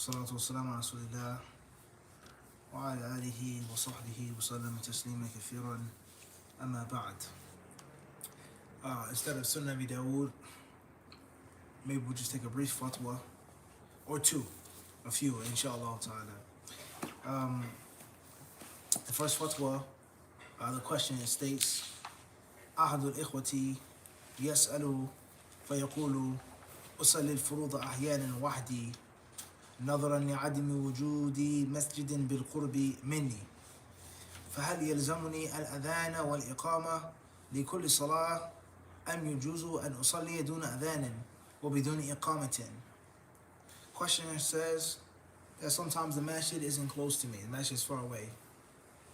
والصلاة والسلام على رسول الله وعلى آله وصحبه وسلم تسليما كثيرا أما بعد. Instead of Sunan Dawud, maybe we'll just take a brief fatwa or a few, inshallah ta'ala. The first fatwa, the question states, أحد الإخوة يسأل فيقول أصلي الفروض أحيانا وحدي نظرا لعدم وجود مسجد بالقرب مني، فهل يلزمني الأذان والإقامة لكل صلاة أم يجوز أن أصلي دون أذان وبدون إقامة؟ Questioner says that sometimes the masjid isn't close to me, the masjid is far away,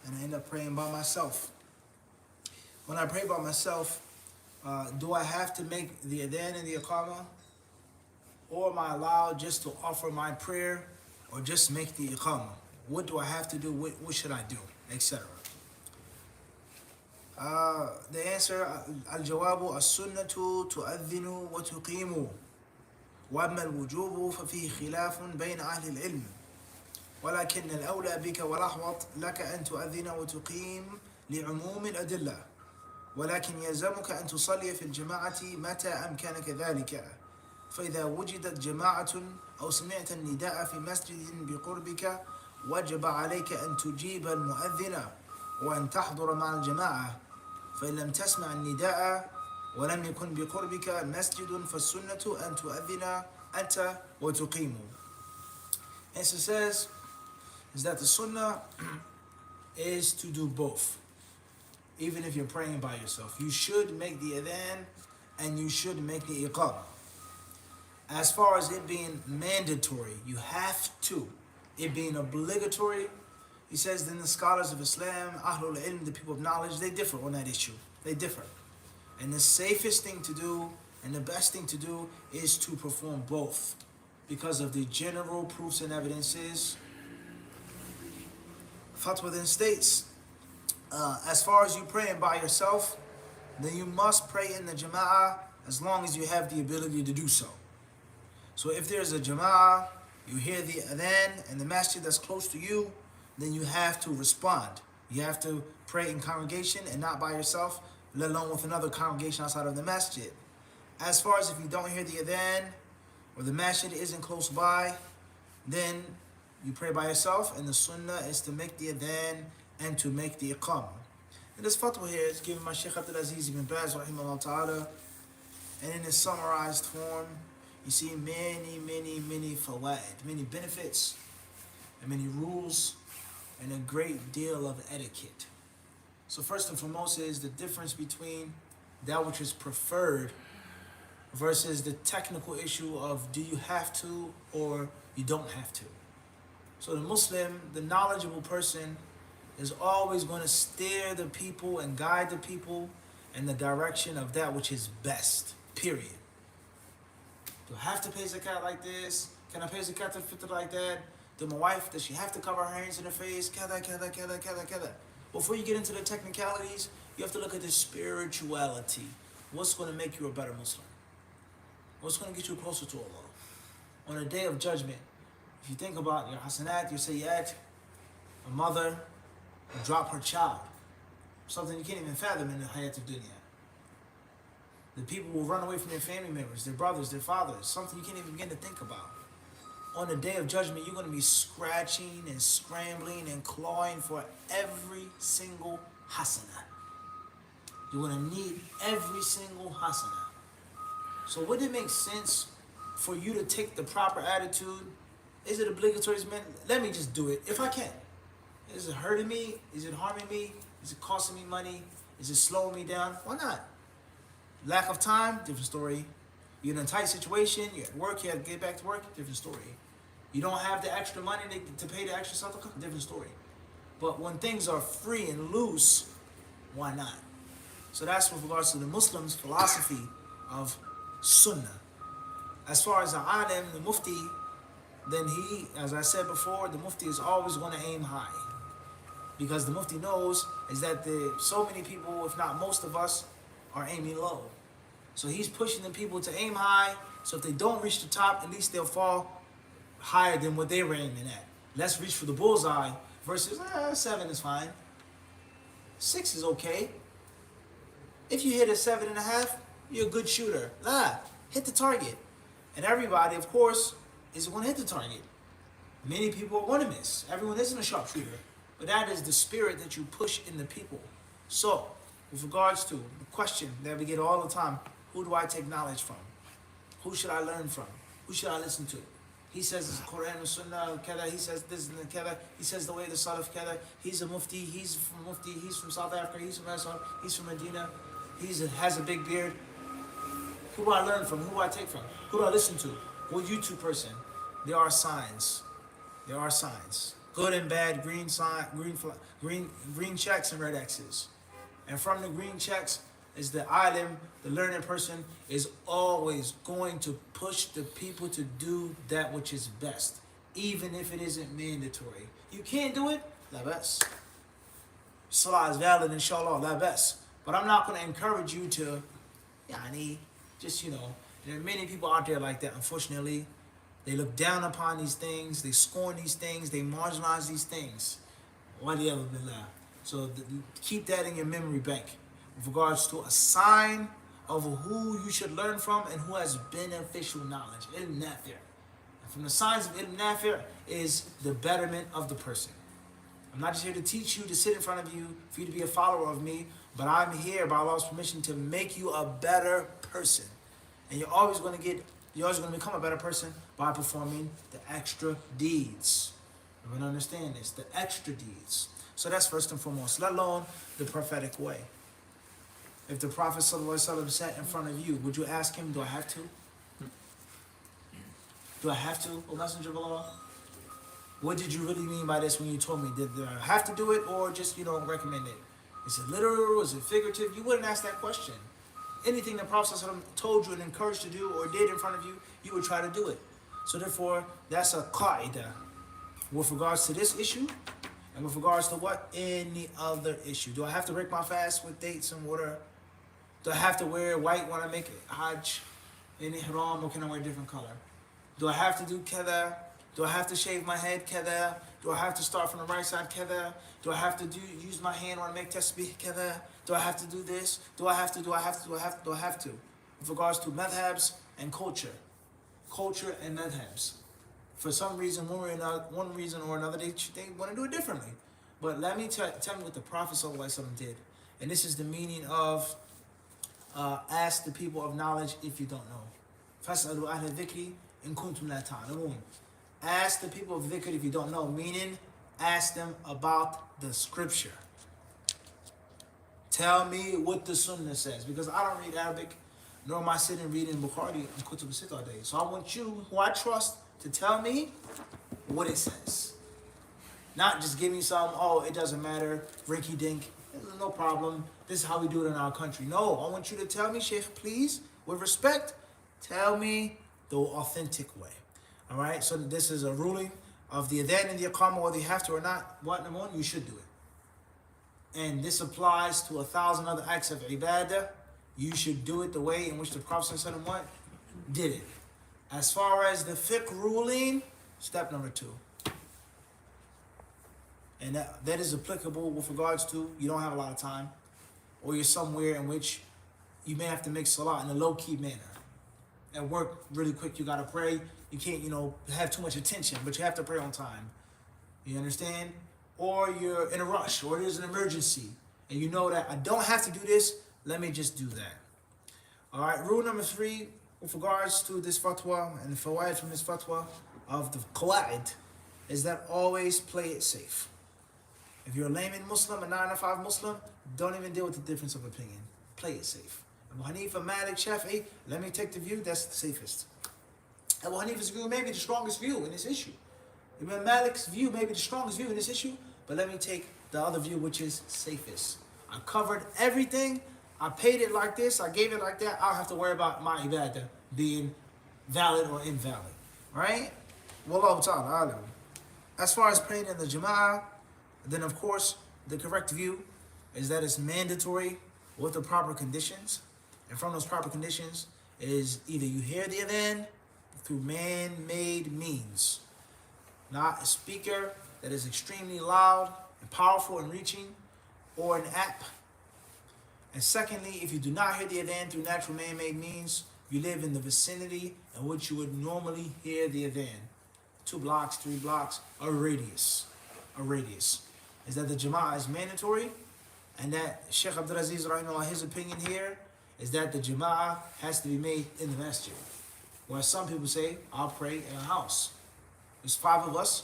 and I end up praying by myself. When I pray by myself, do I have to make the adhan and the iqamah? Or am I allowed just to offer my prayer or just make the iqamah? What do I have to do? What should I do? Etc. The answer, al-jawabu as-sunnatu tu'adhinu wa tuqimu wa amma al-wujubu fa fihi khilafun bayna ahli al-ilm ولكن الأولى بك والأحوط لك أن تؤذن وتقيم لعموم الأدلة ولكن يلزمك أن تصلي في الجماعة متى أمكنك ذلك فإذا وجدت جماعة أو سمعت النداء في مسجد بقربك وجب عليك أن تجيب المؤذن وأن تحضر مع الجماعة فإن لم تسمع النداء ولم يكن بقربك مسجد فالسنة أن تؤذن أنت وتقيم. Answer says is that the sunnah is to do both. Even if you're praying by yourself, you should make the adhan and you should make the iqamah. As far as it being mandatory, you have to. It being obligatory, he says, then the scholars of Islam, Ahlul Ilm, the people of knowledge, they differ on that issue. They differ. And the safest thing to do and the best thing to do is to perform both because of the general proofs and evidences. Fatwa then states, as far as you praying by yourself, then you must pray in the jama'ah as long as you have the ability to do so. So if there's a jama'ah, you hear the adhan and the masjid that's close to you, then you have to respond. You have to pray in congregation and not by yourself, let alone with another congregation outside of the masjid. As far as if you don't hear the adhan or the masjid isn't close by, then you pray by yourself, and the sunnah is to make the adhan and to make the iqamah. And this fatwa here is given by Shaykh Abdul Aziz ibn Baz rahimahullah ta'ala, and in its summarized form, you see many fawaid, many benefits, and many rules, and a great deal of etiquette. So first and foremost is the difference between that which is preferred versus the technical issue of do you have to or you don't have to. So the Muslim, the knowledgeable person, is always going to steer the people and guide the people in the direction of that which is best, period. Do I have to pay zakat like this? Can I pay zakat al-fitr like that? Do my wife, does she have to cover her hands in her face? Kada. Before you get into the technicalities, you have to look at the spirituality. What's going to make you a better Muslim? What's going to get you closer to Allah? On the day of judgment, if you think about your hasanat, your sayyat, a mother will drop her child, something you can't even fathom in the hayat of dunya. The people will run away from their family members, their brothers, their fathers, something you can't even begin to think about. On the day of judgment, you're going to be scratching and scrambling and clawing for every single hasanah. You're going to need every single hasanah. So would it make sense for you to take the proper attitude? Is it obligatory? Let me just do it if I can. Is it hurting me? Is it harming me? Is it costing me money? Is it slowing me down? Why not? Lack of time, different story. You're in a tight situation, you're at work, you have to get back to work, different story. You don't have the extra money to pay the extra sadaqah, different story. But when things are free and loose, why not? So that's with regards to the Muslims' philosophy of sunnah. As far as the alim, the mufti, then he, as I said before, the mufti is always going to aim high. Because the mufti knows is that so many people, if not most of us, are aiming low. So he's pushing the people to aim high, so if they don't reach the top, at least they'll fall higher than what they were aiming at. Let's reach for the bullseye versus 7 is fine. 6 is okay. If you hit a 7.5, you're a good shooter. Hit the target. And everybody, of course, is going to hit the target. Many people are going to miss. Everyone isn't a sharpshooter. But that is the spirit that you push in the people. So, with regards to the question that we get all the time, who do I take knowledge from? Who should I learn from? Who should I listen to? He says it's Quran and Sunnah, kada. He says this and kada. He says the way the Salaf, kada. He's a Mufti. He's from South Africa. He's from Islam. He's from Medina. Has a big beard. Who do I learn from? Who do I take from? Who do I listen to? What YouTube person? There are signs. There are signs. Good and bad, green checks and red X's. And from the green checks is the alim, the learned person, is always going to push the people to do that which is best, even if it isn't mandatory. You can't do it, la bas. Salah is valid, inshallah, la bas. But I'm not going to encourage you to, just, there are many people out there like that, unfortunately. They look down upon these things, they scorn these things, they marginalize these things. So keep that in your memory bank with regards to a sign of who you should learn from and who has beneficial knowledge. Ilm Nafir. And from the signs of Ilm Nafir is the betterment of the person. I'm not just here to teach you, to sit in front of you, for you to be a follower of me, but I'm here by Allah's permission to make you a better person. And you're always going to become a better person by performing the extra deeds. We're going to understand this, the extra deeds. So that's first and foremost, let alone the prophetic way. If the Prophet ﷺ sat in front of you, would you ask him, do I have to? Do I have to, O Messenger of Allah? What did you really mean by this when you told me? Did I have to do it or just, recommend it? Is it literal? Is it figurative? You wouldn't ask that question. Anything the Prophet ﷺ told you and encouraged to do or did in front of you, you would try to do it. So therefore, that's a qaida with regards to this issue and with regards to what? Any other issue. Do I have to break my fast with dates and water? Do I have to wear white when I make Hajj in Ihram, or can I wear a different color? Do I have to do kada? Do I have to shave my head kada? Do I have to start from the right side kada? Do I have to use my hand when I make tasbih kada? Do I have to do this? Do I have to? With regards to madhabs and culture and madhabs. For some reason, one reason or another, they want to do it differently. But let me tell me what the Prophet ﷺ did. And this is the meaning of ask the people of knowledge if you don't know. فَاسْأَلُوا أَهْلَ الذِّكْرِ إِن كُنْتُمْ لَا تَعْلَمُونَ. Ask the people of dhikr if you don't know, meaning ask them about the scripture. Tell me what the Sunnah says, because I don't read Arabic, nor am I sitting reading Bukhari and Kutub Sit all day. So I want you, who I trust, to tell me what it says. Not just give me some, it doesn't matter, rinky dink, no problem, this is how we do it in our country. No, I want you to tell me, Sheikh, please, with respect, tell me the authentic way. All right, so this is a ruling of the adhan and the iqamah, whether you have to or not. What, number one, you should do it. And this applies to 1,000 other acts of ibadah. You should do it the way in which the Prophet ﷺ did it. As far as the fiqh ruling, step number 2. And that is applicable with regards to you don't have a lot of time, or you're somewhere in which you may have to make salah in a low-key manner. At work, really quick, you got to pray. You can't, have too much attention, but you have to pray on time. You understand? Or you're in a rush, or there's an emergency, and you know that I don't have to do this, let me just do that. All right, rule number 3, with regards to this fatwa, and the fawaid from this fatwa, of the qawaid, is that always play it safe. If you're a layman Muslim, a 9 to 5 Muslim, don't even deal with the difference of opinion. Play it safe. Abu Hanifa, Malik, Shafi'i, let me take the view, that's the safest. Abu Hanifa's view may be the strongest view in this issue. Ibn Malik's view may be the strongest view in this issue, but let me take the other view, which is safest. I covered everything, I paid it like this, I gave it like that, I don't have to worry about my ibadah being valid or invalid. Right? Wallahu ta'ala alam. As far as praying in the Jumu'ah, then of course, the correct view is that it's mandatory with the proper conditions. And from those proper conditions is either you hear the adhan through man-made means, not a speaker that is extremely loud and powerful and reaching, or an app. And secondly, if you do not hear the adhan through natural man-made means, you live in the vicinity in which you would normally hear the adhan. 2 blocks, 3 blocks, a radius. A radius. Is that the Jama'ah is mandatory, and that Sheikh Abdul Aziz, rahimahullah, his opinion here is that the Jama'ah has to be made in the masjid. Where some people say, I'll pray in a house. There's 5 of us,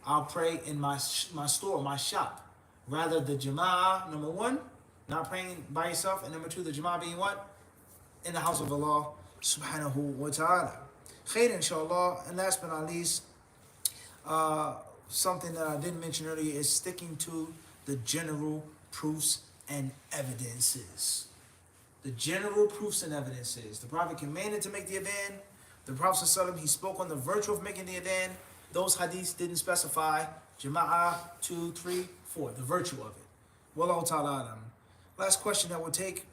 I'll pray in my store, my shop. Rather, the Jama'ah, number 1, not praying by yourself, and number 2, the Jama'ah being what? In the house of Allah subhanahu wa ta'ala. Khair, inshallah. And last but not least, something that I didn't mention earlier is sticking to the general proofs and evidences. The general proofs and evidences. The Prophet commanded to make the adhan. The Prophet ﷺ, he spoke on the virtue of making the adhan. Those hadiths didn't specify Jama'ah 2, 3, 4, the virtue of it. Wallahu ta'ala alam. Last question that we'll take,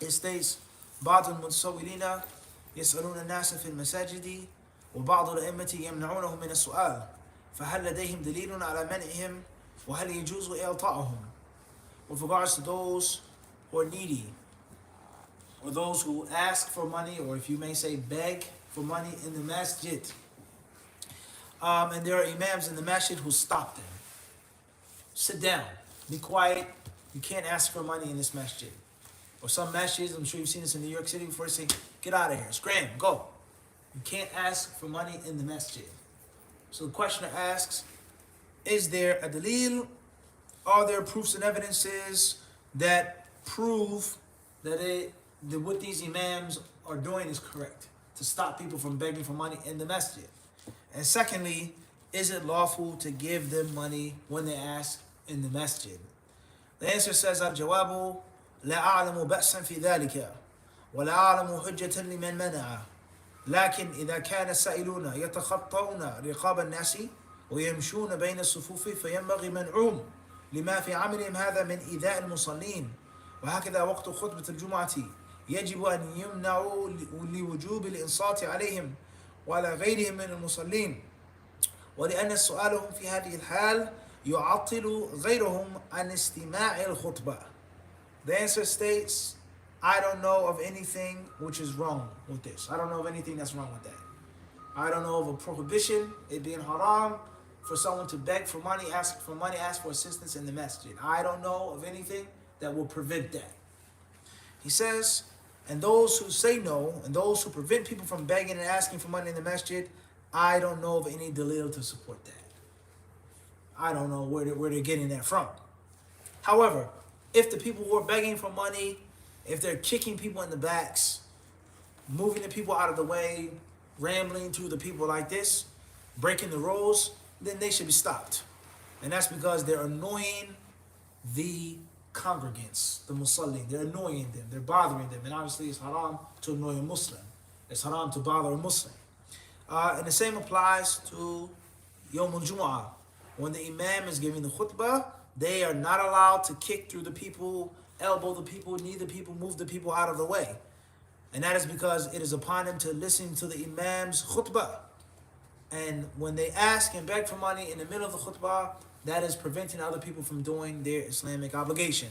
it states, بعض المتصورين يسألون الناس في المساجد وبعض الأئمة يمنعونهم من السؤال فهل لديهم دليل على منعهم وهل يجوز إعطاؤهم. With regards to those who are needy, or those who ask for money, or if you may say beg for money in the masjid, and there are imams in the masjid who stop them. Sit down, be quiet, you can't ask for money in this masjid. Or some masjids, I'm sure you've seen this in New York City before, say, get out of here, scram, go. You can't ask for money in the masjid. So the questioner asks, is there a dalil? Are there proofs and evidences that prove that what these imams are doing is correct, to stop people from begging for money in the masjid? And secondly, is it lawful to give them money when they ask in the masjid? The answer says, al-jawabu لا أعلم بأسا في ذلك ولا أعلم حجة لمن منع لكن إذا كان السائلون يتخطون رقاب الناس ويمشون بين الصفوف فينبغي منعهم لما في عملهم هذا من إيذاء المصلين وهكذا وقت خطبة الجمعة يجب أن يمنعوا لوجوب الإنصات عليهم وعلى غيرهم من المصلين ولأن سؤالهم في هذه الحال يعطل غيرهم عن استماع الخطبة. The answer states, I don't know of anything which is wrong with this. I don't know of anything that's wrong with that. I don't know of a prohibition, it being haram, for someone to beg for money, ask for assistance in the masjid. I don't know of anything that will prevent that. He says, and those who say no, and those who prevent people from begging and asking for money in the masjid, I don't know of any dalil to support that. I don't know where they're getting that from. However, if the people who are begging for money, if they're kicking people in the backs, moving the people out of the way, rambling to the people like this, breaking the rules, then they should be stopped. And that's because they're annoying the congregants, the musallin. They're annoying them, they're bothering them. And obviously it's haram to annoy a Muslim. It's haram to bother a Muslim. And the same applies to Yawm al-Jumu'ah. When the imam is giving the khutbah, they are not allowed to kick through the people, elbow the people, knee the people, move the people out of the way. And that is because it is upon them to listen to the imam's khutbah. And when they ask and beg for money in the middle of the khutbah, that is preventing other people from doing their Islamic obligation.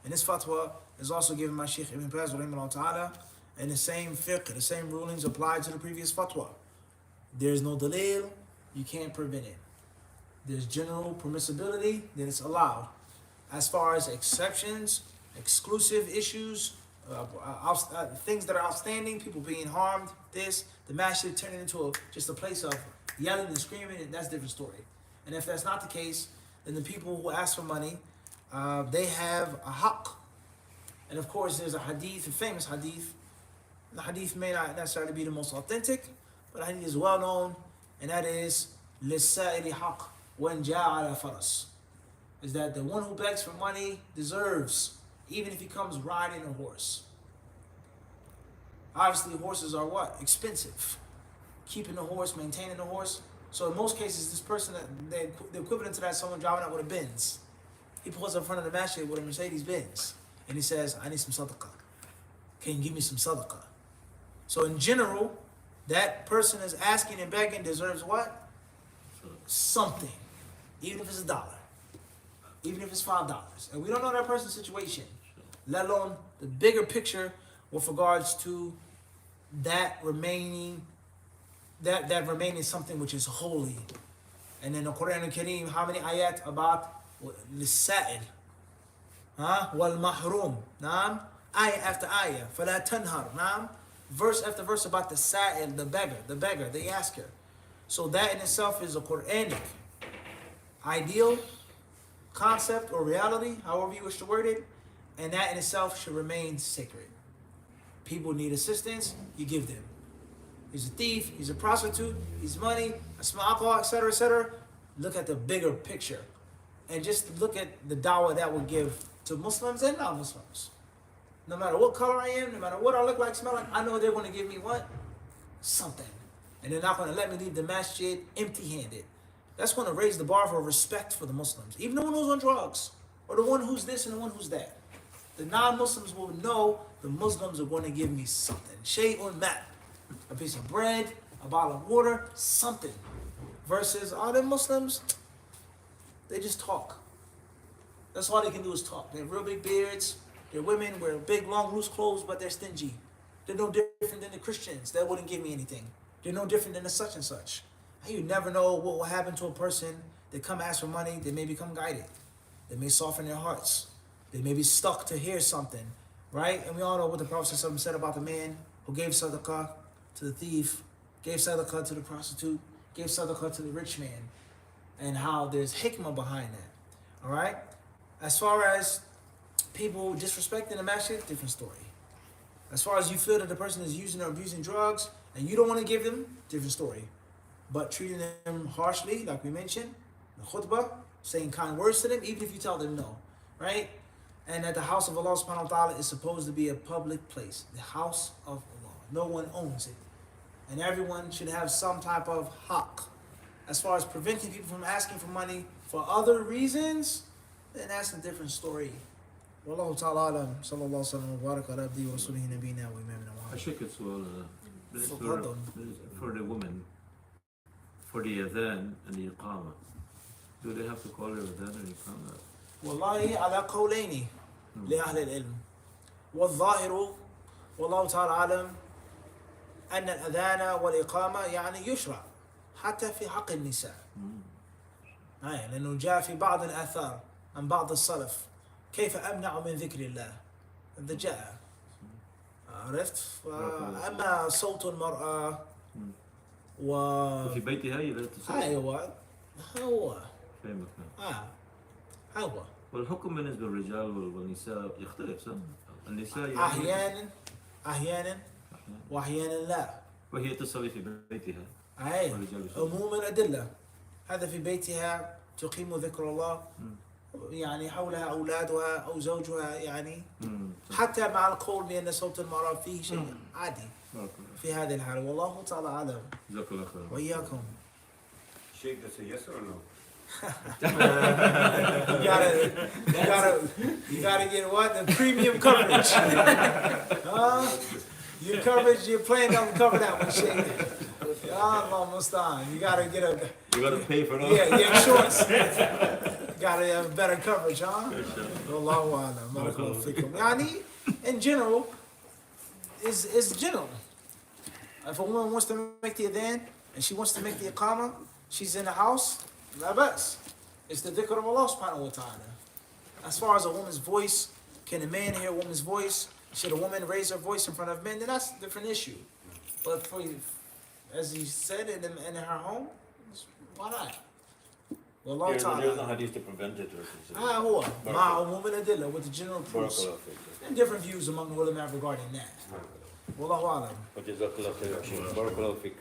And this fatwa is also given by Sheikh Ibn Baz, rahimahullah ta'ala, and the same fiqh, the same rulings apply to the previous fatwa. There's no dalil, you can't prevent it. There's general permissibility, then it's allowed. As far as exceptions, exclusive issues, things that are outstanding, people being harmed, the masjid turning into just a place of yelling and screaming, that's a different story. And if that's not the case, then the people who ask for money, they have a haqq. And of course, there's a hadith, a famous hadith. The hadith may not necessarily be the most authentic, but the hadith is well known, and that is, لِلسَّائِلِ حَقٌّ وَإِنْ جَاءَ عَلَى فَرَسٍ. Is that the one who begs for money deserves, even if he comes riding a horse. Obviously, horses are what? Expensive. Keeping the horse, maintaining the horse. So in most cases, this person, the equivalent to that is someone driving out with a Benz. He pulls up in front of the masjid with a Mercedes Benz, and he says, I need some sadaqah. Can you give me some sadaqah? So in general, that person is asking and begging deserves what? something, even if it's $1, even if it's $5, and we don't know that person's situation, let alone the bigger picture with regards to that remaining something which is holy. And in the Quran al-Kareem, how many ayat about للسائل, والمحروم, نعم, ayah after ayah, فلا تنهر, نعم, verse after verse about the sa'il, the beggar, the asker. So that in itself is a Quranic ideal, concept, or reality, however you wish to word it, and that in itself should remain sacred. People need assistance, you give them. He's a thief, he's a prostitute, he's money, a small alcohol, etc., etc. Look at the bigger picture. And just look at the dawah that will give to Muslims and non-Muslims. No matter what color I am, no matter what I look like, smell like, I know they're going to give me what? Something. And they're not going to let me leave the masjid empty-handed. That's going to raise the bar for respect for the Muslims. Even the one who's on drugs, or the one who's this and the one who's that. The non-Muslims will know the Muslims are going to give me something. Shay'un ma'. A piece of bread, a bottle of water, something. Versus all the Muslims, they just talk. That's all they can do is talk. They have real big beards. Their women wear big, long, loose clothes, but they're stingy. They're no different than the Christians. That wouldn't give me anything. They're no different than the such and such. And you never know what will happen to a person. They come ask for money. They may become guided. They may soften their hearts. They may be stuck to hear something, right? And we all know what the Prophet ﷺ said about the man who gave sadaqah to the thief, gave sadaqah to the prostitute, gave sadaqah to the rich man, and how there's hikmah behind that, all right? As far as people disrespecting the masjid, different story. As far as you feel that the person is using or abusing drugs, and you don't want to give them, different story. But treating them harshly, like we mentioned, the khutbah, saying kind words to them, even if you tell them no, right? And that the house of Allah subhanahu wa ta'ala is supposed to be a public place, the house of Allah. No one owns it. And everyone should have some type of haqq. As far as preventing people from asking for money for other reasons, then that's a different story. Wallahu ta'ala alam, sallallahu sallam wa baraka ala abdi wa rasulihi nabiyina wa imamina wa أشك السؤال for the women, for the adhan and the iqamah. Do they have to call it adhan and iqamah? والله على قولين لأهل العلم والظاهر والله تعالى أعلم أن الأذان والإقامة يعني يشرع حتى في حق النساء لأنه جاء في بعض الآثار عن بعض السلف كيف أمنع من ذكر الله هذا جاء عرفت أما صوت المرأة وفي بيتها لا تصلي أيوة هو فهمت هو والحكم بالنسبة للرجال والنساء يختلف صح؟ النساء يعني أحيانا وأحيانا لا وهي تصلي في بيتها أي عموما الأدلة هذا في بيتها تقيم ذكر الله يعني حولها أولادها أو زوجها يعني حتى مع القول بأن صوت المرأة فيه شيء عادي في هذه الحالة والله تعالى أعلم جزاك الله خير وإياكم Sheikh, does it yes or no? you gotta get what? The premium coverage. Your coverage, your plan don't cover that one, Sheikh. Almost on. You gotta get a. You gotta pay for that. Yeah, your insurance. Gotta have better coverage, huh? Wallahu a'lam. Barakallahu fikum. Yani, in general, is general. If a woman wants to make the adhan and she wants to make the iqamah, she's in the house, la bas. It's the dhikr of Allah subhanahu wa ta'ala. As far as a woman's voice, can a man hear a woman's voice? Should a woman raise her voice in front of men? Then that's a different issue. But for, as he said, in her home, why not? Wallahu There's ta'ala. no hadith to prevent it or something. هو مع عموم الأدلة with the general proofs بارك الله فيك. and different views among the ulama regarding that. Wallahu a'lam. وجزاك الله خير. بارك الله فيك.